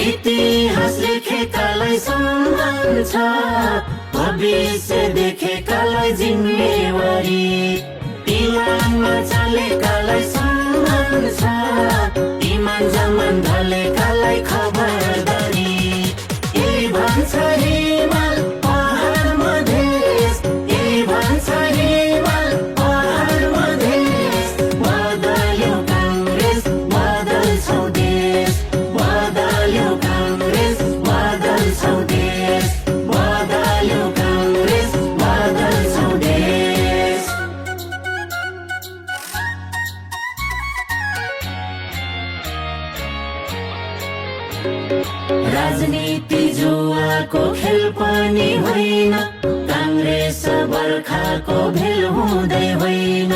इतिहास लेखेकालाई सम्मान छ, भविष्य देखेकालाई जिम्मेवारी, इमानमा चलेकालाई सम्मान छ, इमान जमान ढलेकालाई खबरदारी। यही भन्छ हिमाल पहाड मधेस, यही भन्छ हिमाल पहाड मधेस, बदल्यो काङ्ग्रेस बदल्छौ देश, बदल्यो काङ्ग्रेस बदल्छौ देश, बदल्यो काङ्ग्रेस बदल्छौ देश। राजनीति जुवाको खेल पनि होइन, काङ्ग्रेस बर्खाको भेल हुँदै होइन,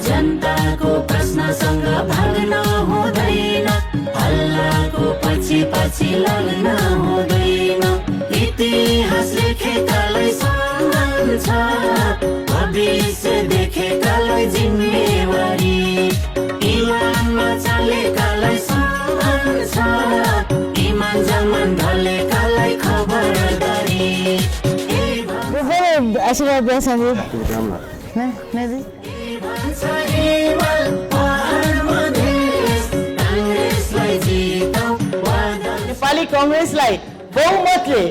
जनताको प्रश्नसँग भाग्न हुँदैन, हल्लाको पछि पछि लाग्न हुँदैन। इतिहास लेखेकालाई सम्मान छ, भविष्य देखेकालाई जिम्मेवारी, इमानमा चलेकालाई सम्मान छ, इमान जमान ढलेकालाई खबरदारी। आशीर्वाद दिया सभी नहीं जी नेपाली कांग्रेसलाई बहुमतले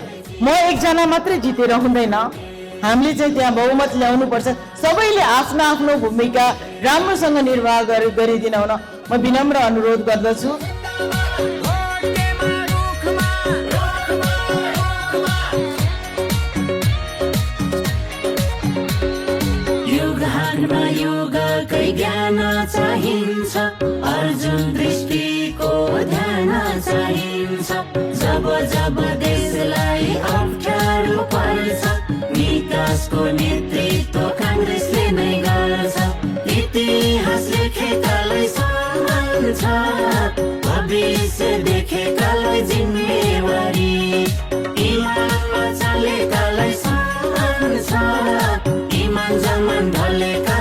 म एकजना मात्रै जितेर हुँदैन, हामीले चाहिँ त्यहाँ बहुमत ल्याउनु पर्छ। सबैले आफ्नो आफ्नो भूमिका राम्रोसँग निर्वाह गरिदिन हुन म विनम्र अनुरोध गर्दछु। युगकै ज्ञान चाहिन्छ, अर्जुन दृष्टिको ध्यान चाहिन्छ, जब जब देशलाई अप्ठ्यारो पर्छ, विकासको नेतृत्व काङ्ग्रेसले नै गर्छ। इतिहास लेखेकालाई सम्मान छ, भविष्य देखेकालाई जिम्मेवारी, इमानमा चलेकालाई सम्मान छ, इमान जमान ढलेका